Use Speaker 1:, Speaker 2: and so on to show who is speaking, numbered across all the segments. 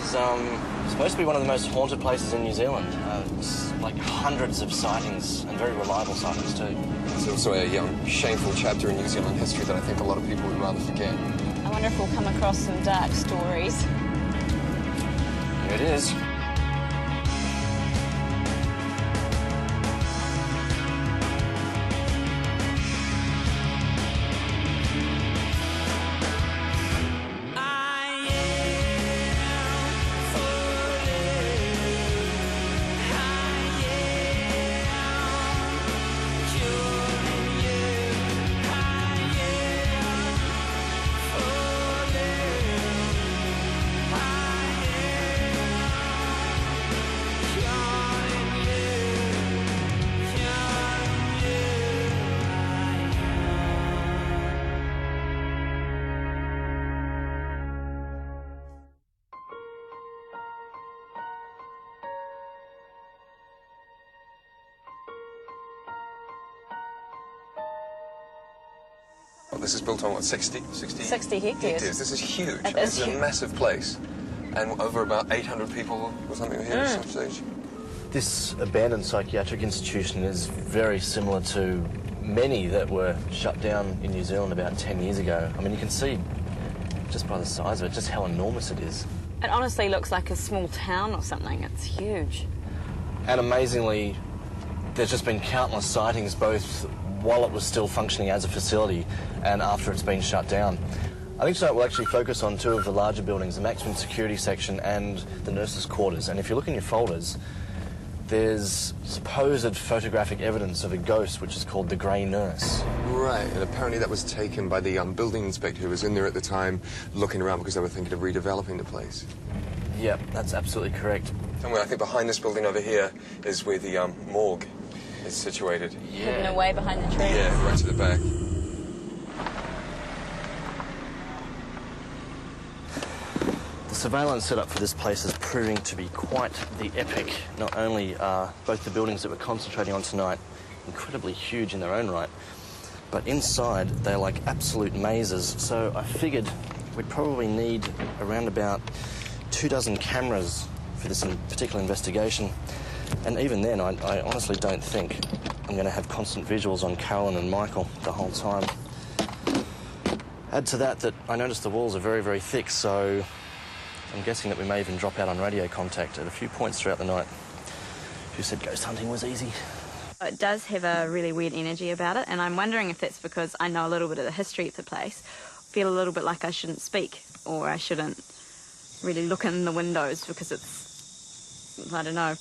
Speaker 1: supposed to be one of the most haunted places in New Zealand. It's like hundreds of sightings, and very reliable sightings too.
Speaker 2: It's also a shameful chapter in New Zealand history that I think a lot of people would rather forget.
Speaker 3: I wonder if we'll come across some dark stories.
Speaker 1: Here it is.
Speaker 2: Well, this is built on, what, 60
Speaker 3: hectares.
Speaker 2: This is huge.
Speaker 3: It's
Speaker 2: a massive place. And over about 800 people or something here at some stage.
Speaker 1: This abandoned psychiatric institution is very similar to many that were shut down in New Zealand about 10 years ago. I mean, you can see just by the size of it, just how enormous it is.
Speaker 3: It honestly looks like a small town or something. It's huge.
Speaker 1: And amazingly, there's just been countless sightings, both while it was still functioning as a facility and after it's been shut down. I think tonight we'll actually focus on two of the larger buildings, the maximum security section and the nurses' quarters. And if you look in your folders, there's supposed photographic evidence of a ghost which is called the Grey Nurse.
Speaker 2: Right, and apparently that was taken by the building inspector who was in there at the time looking around because they were thinking of redeveloping the place.
Speaker 1: Yep, that's absolutely correct.
Speaker 2: Somewhere, I think behind this building over here is where the morgue is situated.
Speaker 1: Yeah.
Speaker 3: Hidden away behind the trees.
Speaker 2: Yeah, right to the back.
Speaker 1: The surveillance setup for this place is proving to be quite the epic. Not only are both the buildings that we're concentrating on tonight incredibly huge in their own right, but inside they're like absolute mazes. So I figured we'd probably need around about 24 cameras for this particular investigation. And even then, I honestly don't think I'm going to have constant visuals on Carolyn and Michael the whole time. Add to that I noticed the walls are very, very thick, so I'm guessing that we may even drop out on radio contact at a few points throughout the night. Who said ghost hunting was easy?
Speaker 3: It does have a really weird energy about it, and I'm wondering if that's because I know a little bit of the history of the place, feel a little bit like I shouldn't speak, or I shouldn't really look in the windows because it's, I don't know,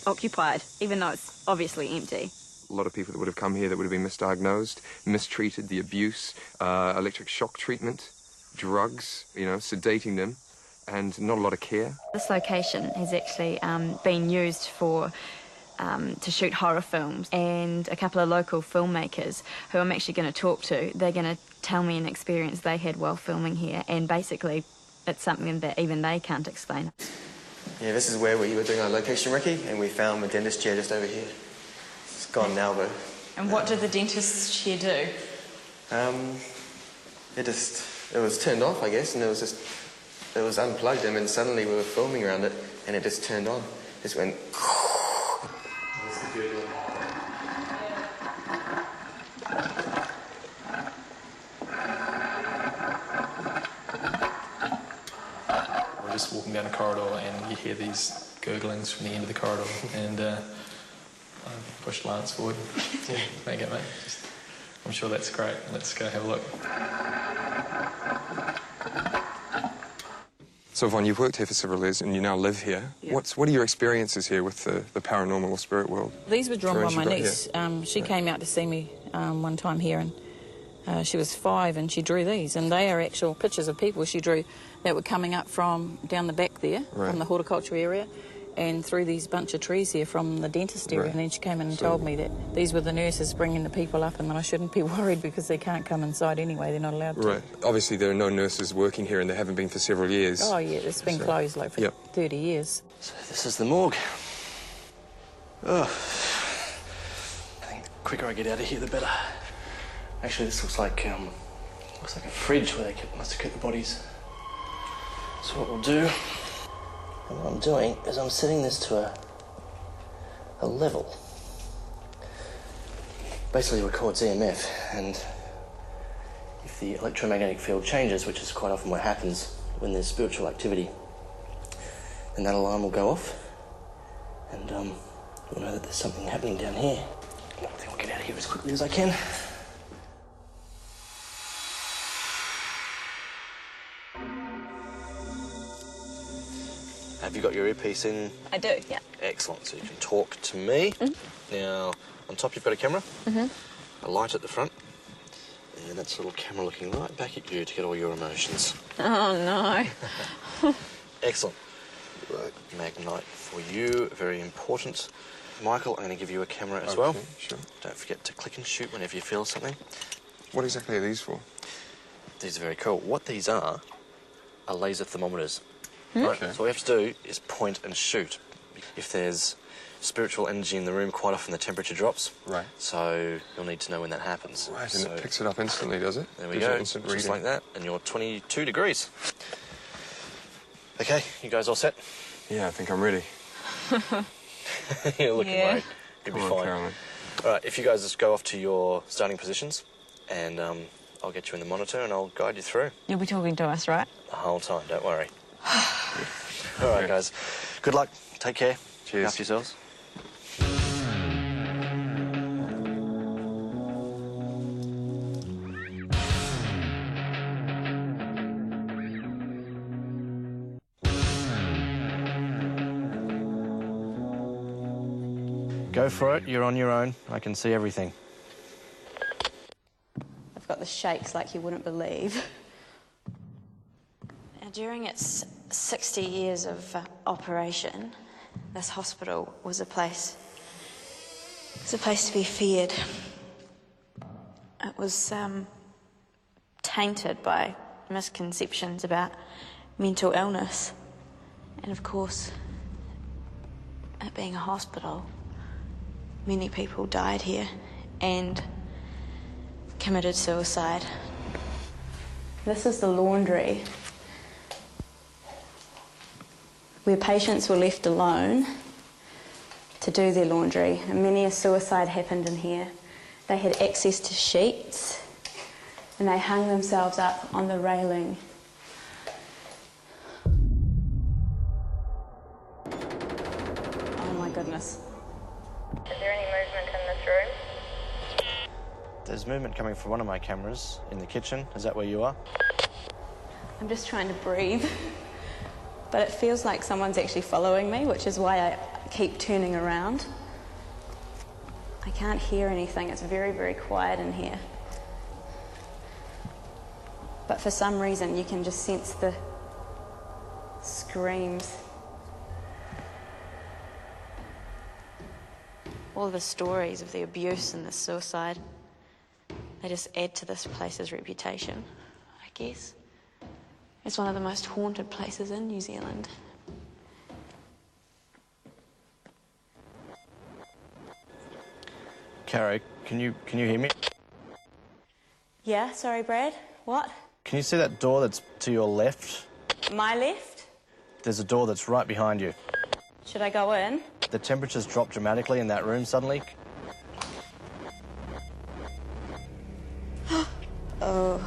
Speaker 3: occupied, even though it's obviously empty.
Speaker 2: A lot of people that would have come here that would have been misdiagnosed, mistreated, the abuse, electric shock treatment, drugs, sedating them, and not a lot of care.
Speaker 3: This location has actually been used for to shoot horror films, and a couple of local filmmakers who I'm actually going to talk to, they're going to tell me an experience they had while filming here, and basically it's something that even they can't explain.
Speaker 4: Yeah, this is where we were doing our location recce, and we found the dentist chair just over here. It's gone now, though.
Speaker 3: And what did the dentist chair do?
Speaker 4: It was turned off, I guess, and it was unplugged, and then suddenly we were filming around it, and it just turned on. It just went.
Speaker 5: We're just walking down a corridor, and you hear these gurglings from the end of the corridor, and I pushed Lance forward. Yeah, make it, mate. I'm sure that's great. Let's go have a look.
Speaker 2: So, Yvonne, you've worked here for several years and you now live here.
Speaker 6: Yeah.
Speaker 2: What are your experiences here with the paranormal or spirit world?
Speaker 6: These were drawn by
Speaker 2: Experience
Speaker 6: my
Speaker 2: you've got
Speaker 6: niece. She came out to see me one time here, and she was 5, and she drew these, and they are actual pictures of people she drew that were coming up from down the back there, from the horticulture area, and through these bunch of trees here from the dentist area. And then she came in and told me that these were the nurses bringing the people up, and that I shouldn't be worried because they can't come inside anyway. They're not allowed to.
Speaker 2: Right. Obviously, there are no nurses working here, and there haven't been for several years.
Speaker 6: Oh, yeah, it's been closed like for 30 years.
Speaker 1: So this is the morgue. Ugh. I think the quicker I get out of here, the better. Actually, this looks like a fridge where they must have kept the bodies. So what we'll do, And what I'm doing is I'm setting this to a level. Basically records EMF, and if the electromagnetic field changes, which is quite often what happens when there's spiritual activity, then that alarm will go off, and you'll know that there's something happening down here. I think I'll get out of here as quickly as I can. Have you got your earpiece in?
Speaker 3: I do, yeah.
Speaker 1: Excellent, so you can talk to me. Now, on top you've got a camera, a light at the front, and that's a little camera looking right back at you to get all your emotions.
Speaker 3: Oh, no.
Speaker 1: Excellent. Right. Magnite for you, very important. Michael, I'm going to give you a camera as well.
Speaker 2: Sure.
Speaker 1: Don't forget to click and shoot whenever you feel something.
Speaker 2: What exactly are these for?
Speaker 1: These are very cool. What these are laser thermometers.
Speaker 2: Okay.
Speaker 1: Right? So all we have to do is point and shoot. If there's spiritual energy in the room, quite often the temperature drops.
Speaker 2: Right.
Speaker 1: So you'll need to know when that happens.
Speaker 2: Right,
Speaker 1: so
Speaker 2: and it picks it up instantly, does it?
Speaker 1: There we
Speaker 2: Gives
Speaker 1: go,
Speaker 2: it instant
Speaker 1: just
Speaker 2: reading.
Speaker 1: like that, and you're 22 degrees. Okay, you guys all set?
Speaker 2: Yeah, I think I'm ready.
Speaker 1: You're looking worried. You'll be
Speaker 2: Come on,
Speaker 1: fine.
Speaker 2: Carolyn.
Speaker 1: All right, if you guys just go off to your starting positions, and I'll get you in the monitor and I'll guide you through.
Speaker 3: You'll be talking to us, right?
Speaker 1: The whole time, don't worry. All right, guys. Good luck. Take care.
Speaker 2: Cheers.
Speaker 1: Look after yourselves. Go for it. You're on your own. I can see everything.
Speaker 3: I've got the shakes like you wouldn't believe. Now, during its 60 years of operation, this hospital was a place to be feared. It was tainted by misconceptions about mental illness, and of course, it being a hospital, many people died here and committed suicide. This is the laundry, where patients were left alone to do their laundry, and many a suicide happened in here. They had access to sheets and they hung themselves up on the railing. Oh my goodness.
Speaker 7: Is there any movement in this room?
Speaker 1: There's movement coming from one of my cameras in the kitchen. Is that where you are?
Speaker 3: I'm just trying to breathe. But it feels like someone's actually following me, which is why I keep turning around. I can't hear anything. It's very, very quiet in here. But for some reason, you can just sense the screams. All the stories of the abuse and the suicide, they just add to this place's reputation, I guess. It's one of the most haunted places in New Zealand.
Speaker 1: Caro, can you hear me?
Speaker 3: Yeah, sorry, Brad. What?
Speaker 1: Can you see that door that's to your left?
Speaker 3: My left?
Speaker 1: There's a door that's right behind you.
Speaker 3: Should I go in?
Speaker 1: The temperature's dropped dramatically in that room suddenly.
Speaker 3: Oh.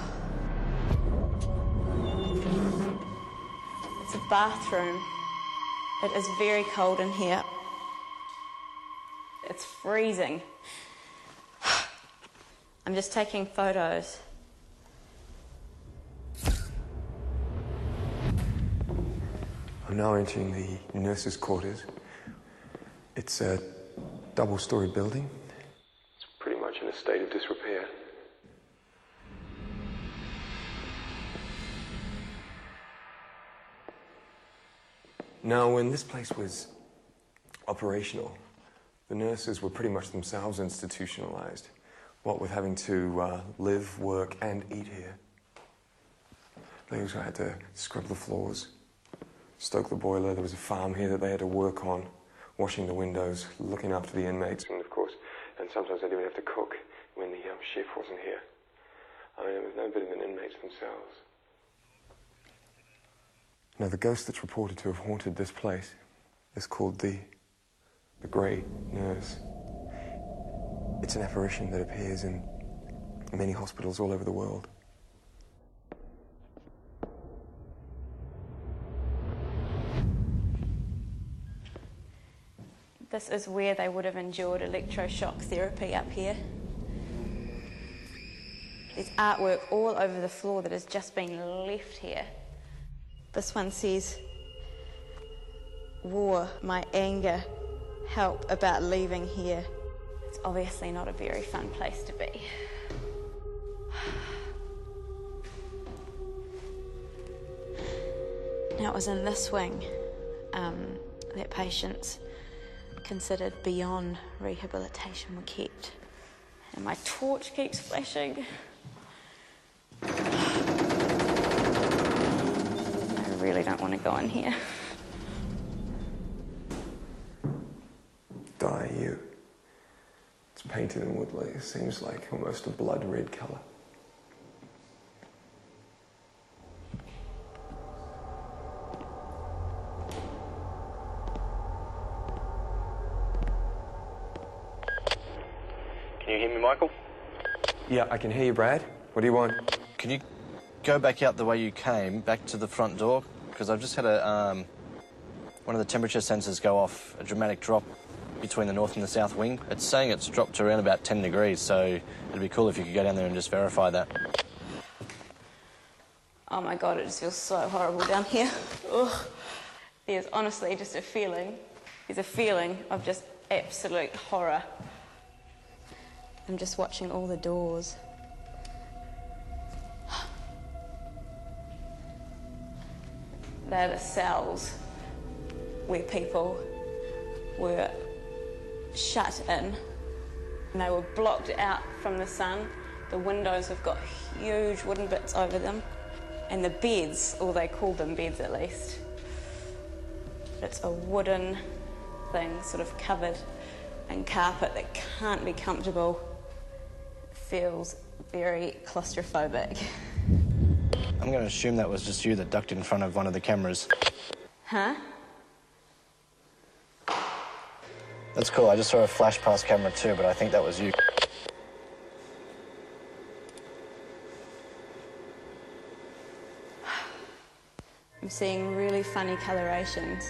Speaker 3: It's a bathroom. It is very cold in here. It's freezing. I'm just taking photos.
Speaker 2: I'm now entering the nurses' quarters. It's a double-story building. It's pretty much in a state of disrepair. Now, when this place was operational, the nurses were pretty much themselves institutionalized, what with having to live, work, and eat here. They also had to scrub the floors, stoke the boiler. There was a farm here that they had to work on, washing the windows, looking after the inmates, and of course, and sometimes they'd even have to cook when the chef wasn't here. I mean, it was no better than inmates themselves. Now, the ghost that's reported to have haunted this place is called the Grey Nurse. It's an apparition that appears in many hospitals all over the world.
Speaker 3: This is where they would have endured electroshock therapy up here. There's artwork all over the floor that has just been left here. This one says, "War, my anger, help about leaving here." It's obviously not a very fun place to be. Now, it was in this wing that patients considered beyond rehabilitation were kept. And my torch keeps flashing. I really don't want to go in here.
Speaker 2: Die you. It's painted in wood, like, it seems like almost a blood red colour.
Speaker 1: Can you hear me, Michael?
Speaker 2: Yeah, I can hear you, Brad. What do you want?
Speaker 1: Can you go back out the way you came, back to the front door? Because I've just had one of the temperature sensors go off, a dramatic drop between the north and the south wing. It's saying it's dropped to around about 10 degrees, so it'd be cool if you could go down there and just verify that.
Speaker 3: Oh my God, it just feels so horrible down here. Ugh. There's honestly just a feeling, there's a feeling of just absolute horror. I'm just watching all the doors. They're the cells where people were shut in. And they were blocked out from the sun. The windows have got huge wooden bits over them. And the beds, or they called them beds at least, it's a wooden thing sort of covered in carpet that can't be comfortable. Feels very claustrophobic.
Speaker 1: I'm going to assume that was just you that ducked in front of one of the cameras.
Speaker 3: Huh?
Speaker 1: That's cool. I just saw a flash past camera too, but I think that was you.
Speaker 3: I'm seeing really funny colorations.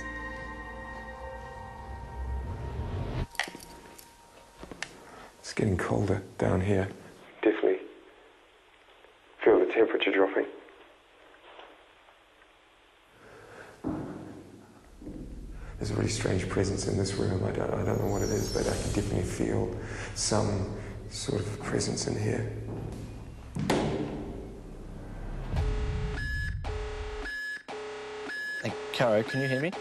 Speaker 2: It's getting colder down here. Definitely feel the temperature dropping. There's a really strange presence in this room. I don't know what it is, but I can definitely feel some sort of presence in here.
Speaker 1: Hey, Caro, can you hear me?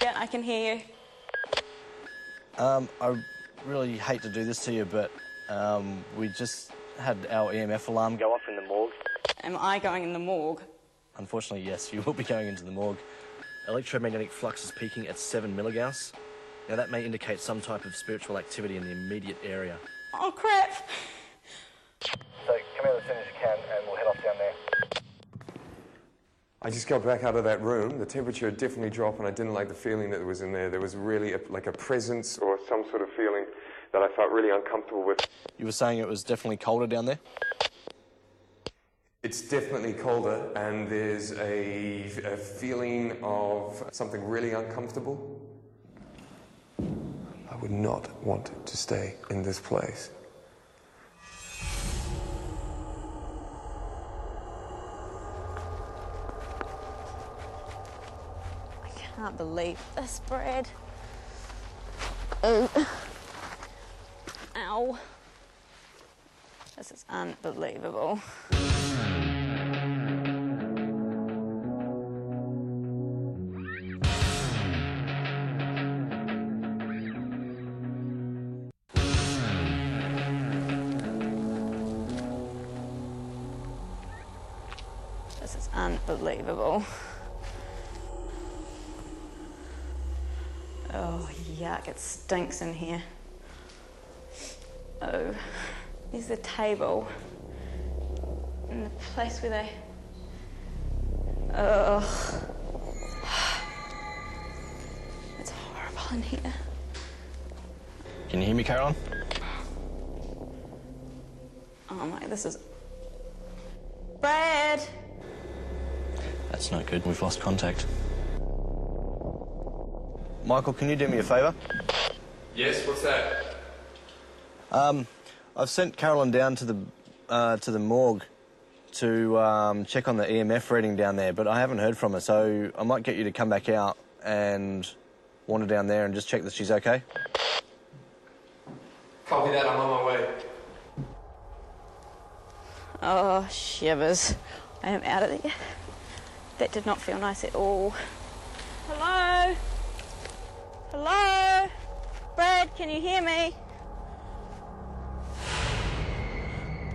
Speaker 3: Yeah, I can hear you.
Speaker 1: I really hate to do this to you, but we just had our EMF alarm go off in the morgue.
Speaker 3: Am I going in the morgue?
Speaker 1: Unfortunately, yes, you will be going into the morgue. Electromagnetic flux is peaking at 7 milligauss. Now, that may indicate some type of spiritual activity in the immediate area.
Speaker 3: Oh, crap.
Speaker 1: So, come out as soon as you can, and we'll head off down there.
Speaker 2: I just got back out of that room. The temperature had definitely dropped, and I didn't like the feeling that was in there. There was really like a presence or some sort of feeling that I felt really uncomfortable with.
Speaker 1: You were saying it was definitely colder down there?
Speaker 2: It's definitely colder, and there's a feeling of something really uncomfortable. I would not want to stay in this place.
Speaker 3: I can't believe this, Brad. Oh. Ow. This is unbelievable. This is unbelievable. Oh, yuck, it stinks in here. Oh, there's the table and the place where they... Oh, in here.
Speaker 1: Can you hear me, Caroline?
Speaker 3: Oh my, this is... Brad!
Speaker 1: That's not good. We've lost contact. Michael, can you do me a favour?
Speaker 2: Yes, what's that?
Speaker 1: I've sent Caroline down to the morgue to check on the EMF reading down there, but I haven't heard from her, so I might get you to come back out and wander down there and just check that she's okay.
Speaker 2: Copy that, I'm on my way.
Speaker 3: Oh, shivers. I am out of there. That did not feel nice at all. Hello? Hello? Brad, can you hear me?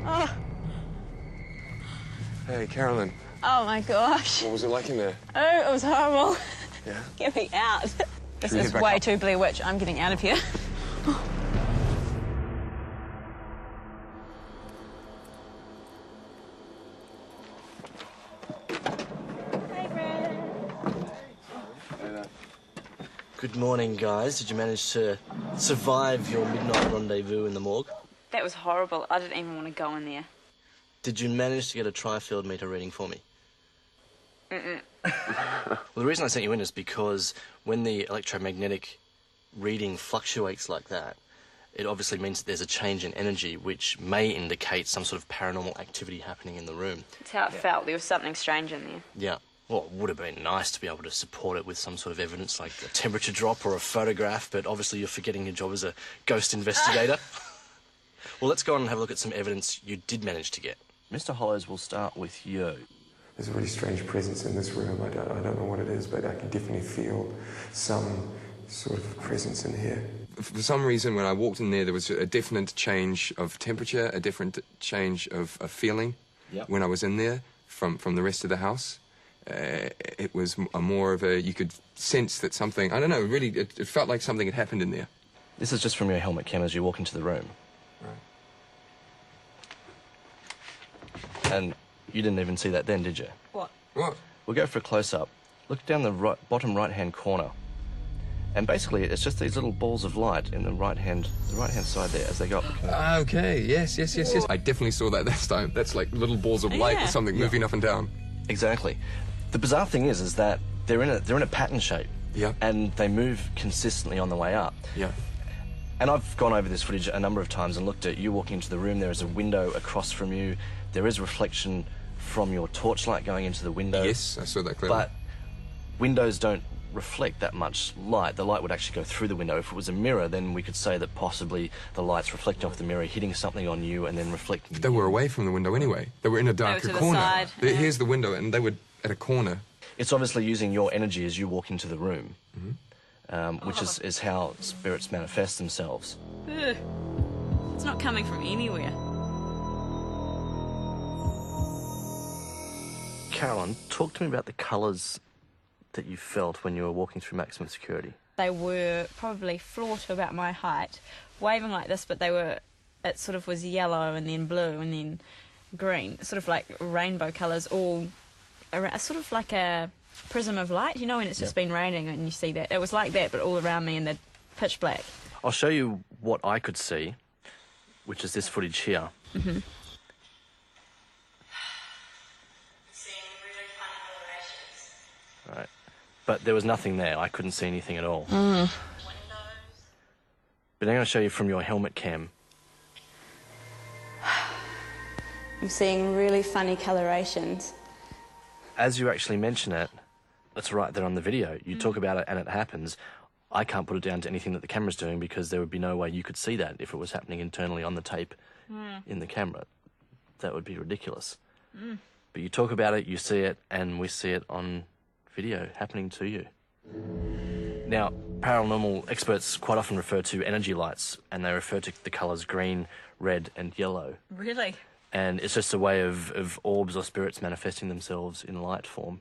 Speaker 3: Oh.
Speaker 2: Hey, Carolyn.
Speaker 3: Oh my gosh.
Speaker 2: What was it like in there?
Speaker 3: Oh, it was horrible.
Speaker 2: Yeah?
Speaker 3: Get me out. This
Speaker 2: we
Speaker 3: is
Speaker 2: head back
Speaker 3: way
Speaker 2: up?
Speaker 3: too Blair Witch. I'm getting out of here. Hey, Brad.
Speaker 1: Good morning, guys. Did you manage to survive your midnight rendezvous in the morgue?
Speaker 3: That was horrible. I didn't even want to go in there.
Speaker 1: Did you manage to get a tri-field meter reading for me? Well, the reason I sent you in is because when the electromagnetic reading fluctuates like that, it obviously means that there's a change in energy, which may indicate some sort of paranormal activity happening in the room.
Speaker 3: That's how it felt. There was something strange in there.
Speaker 1: Yeah. Well, it would have been nice to be able to support it with some sort of evidence, like a temperature drop or a photograph, but obviously you're forgetting your job as a ghost investigator. Well, let's go on and have a look at some evidence you did manage to get. Mr. Hollows, we'll start with you.
Speaker 2: There's a really strange presence in this room. I don't know what it is, but I can definitely feel some sort of presence in here. For some reason, when I walked in there was a definite change of temperature, a different change of feeling.
Speaker 1: Yep.
Speaker 2: When I was in there from the rest of the house. It was a more of a, you could sense that something, I don't know, really, it felt like something had happened in there.
Speaker 1: This is just from your helmet cam as you walk into the room.
Speaker 2: Right.
Speaker 1: And you didn't even see that then, did you?
Speaker 3: What?
Speaker 2: What?
Speaker 1: We'll go for a close-up. Look down the bottom right-hand corner. And basically, it's just these little balls of light in the right-hand side there as they go up.
Speaker 2: Okay, yes. I definitely saw that this time. That's like little balls of light or something moving up and down.
Speaker 1: Exactly. The bizarre thing is that they're in a pattern shape.
Speaker 2: Yeah.
Speaker 1: And they move consistently on the way up.
Speaker 2: Yeah.
Speaker 1: And I've gone over this footage a number of times and looked at you walking into the room. There is a window across from you. There is reflection from your torchlight going into the window.
Speaker 2: Yes, I saw that clearly.
Speaker 1: But windows don't reflect that much light. The light would actually go through the window. If it was a mirror, then we could say that possibly the light's reflecting off the mirror, hitting something on you, and then reflecting.
Speaker 2: They were away from the window anyway. They were in a darker
Speaker 3: to the
Speaker 2: corner.
Speaker 3: side,
Speaker 2: Here's the window, and they were at a corner.
Speaker 1: It's obviously using your energy as you walk into the room, which is how spirits manifest themselves.
Speaker 3: Ugh. It's not coming from anywhere.
Speaker 1: Caroline, talk to me about the colours that you felt when you were walking through maximum security.
Speaker 3: They were probably floor to about my height, waving like this, but it sort of was yellow and then blue and then green, sort of like rainbow colours all around, sort of like a prism of light, you know, when it's just been raining and you see that. It was like that, but all around me in the pitch black.
Speaker 1: I'll show you what I could see, which is this footage here.
Speaker 3: Mm-hmm.
Speaker 1: Right. But there was nothing there. I couldn't see anything at all.
Speaker 3: Mm.
Speaker 1: But I'm going to show you from your helmet cam.
Speaker 3: I'm seeing really funny colorations.
Speaker 1: As you actually mention it, it's right there on the video. You talk about it and it happens. I can't put it down to anything that the camera's doing because there would be no way you could see that if it was happening internally on the tape in the camera. That would be ridiculous. But you talk about it, you see it, and we see it on video happening to you. Now, paranormal experts quite often refer to energy lights, and they refer to the colours green, red, and yellow.
Speaker 3: Really?
Speaker 1: And it's just a way of orbs or spirits manifesting themselves in light form.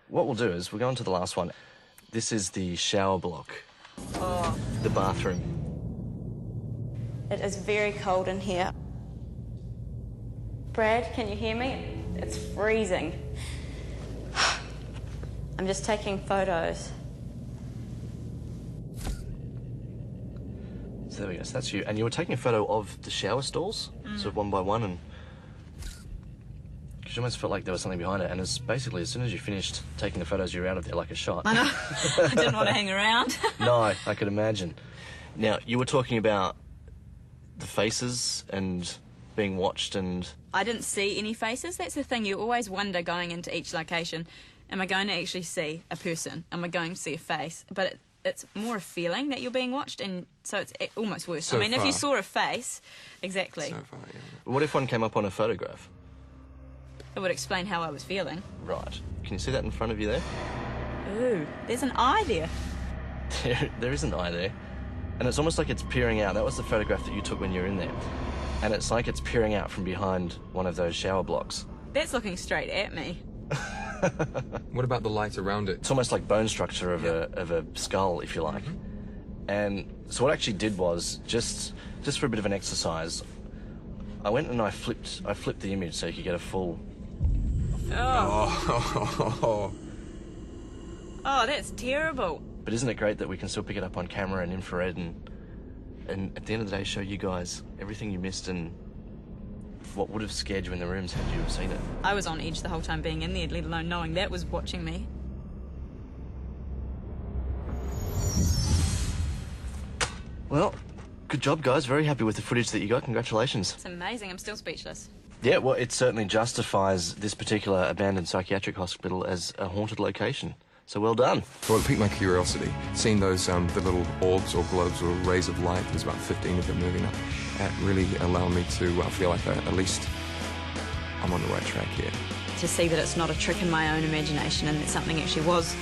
Speaker 1: What we'll do is we'll go on to the last one. This is the shower block.
Speaker 3: Oh.
Speaker 1: The bathroom.
Speaker 3: It is very cold in here. Brad, can you hear me? It's freezing. I'm just taking photos.
Speaker 1: So there we go. So that's you. And you were taking a photo of the shower stalls, sort of one by one, and because you almost felt like there was something behind it. And it's basically as soon as you finished taking the photos, you were out of there like a shot.
Speaker 3: I know. I didn't want to hang around.
Speaker 1: No, I could imagine. Now, you were talking about the faces and being watched, and
Speaker 3: I didn't see any faces. That's the thing. You always wonder going into each location, am I going to actually see a person? Am I going to see a face? But it's more a feeling that you're being watched, and so it's almost worse.
Speaker 2: So
Speaker 3: I mean, if
Speaker 2: far.
Speaker 3: you saw a face, exactly,
Speaker 2: So far, yeah.
Speaker 1: what if one came up on a photograph?
Speaker 3: it would explain how I was feeling.
Speaker 1: Right. Can you see that in front of you there?
Speaker 3: Ooh, there's an eye there.
Speaker 1: There is an eye there. And it's almost like it's peering out. That was the photograph that you took when you were in there. And it's like it's peering out from behind one of those shower blocks.
Speaker 3: That's looking straight at me.
Speaker 2: What about the light around it?
Speaker 1: It's almost like bone structure of a skull, if you like. And so what I actually did was, just for a bit of an exercise, I went and I flipped the image so you could get a full...
Speaker 3: Oh, that's terrible.
Speaker 1: But isn't it great that we can still pick it up on camera and infrared and at the end of the day show you guys everything you missed and what would have scared you in the rooms had you have seen it?
Speaker 3: I was on edge the whole time being in there, let alone knowing that was watching me.
Speaker 1: Well, good job, guys. Very happy with the footage that you got. Congratulations.
Speaker 3: It's amazing. I'm still speechless.
Speaker 1: Yeah, well, it certainly justifies this particular abandoned psychiatric hospital as a haunted location. So well done.
Speaker 2: Well, it piqued my curiosity. Seeing those, the little orbs or globes or rays of light, there's about 15 of them moving up, that really allowed me to feel like at least I'm on the right track here.
Speaker 3: To see that it's not a trick in my own imagination and that something actually was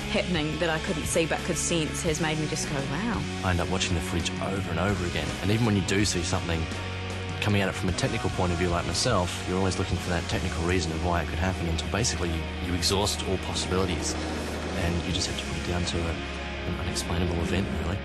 Speaker 3: happening that I couldn't see but could sense has made me just go, wow.
Speaker 1: I end up watching the footage over and over again. And even when you do see something coming at it from a technical point of view like myself, you're always looking for that technical reason of why it could happen until basically you exhaust all possibilities and you just have to put it down to an unexplainable event, really.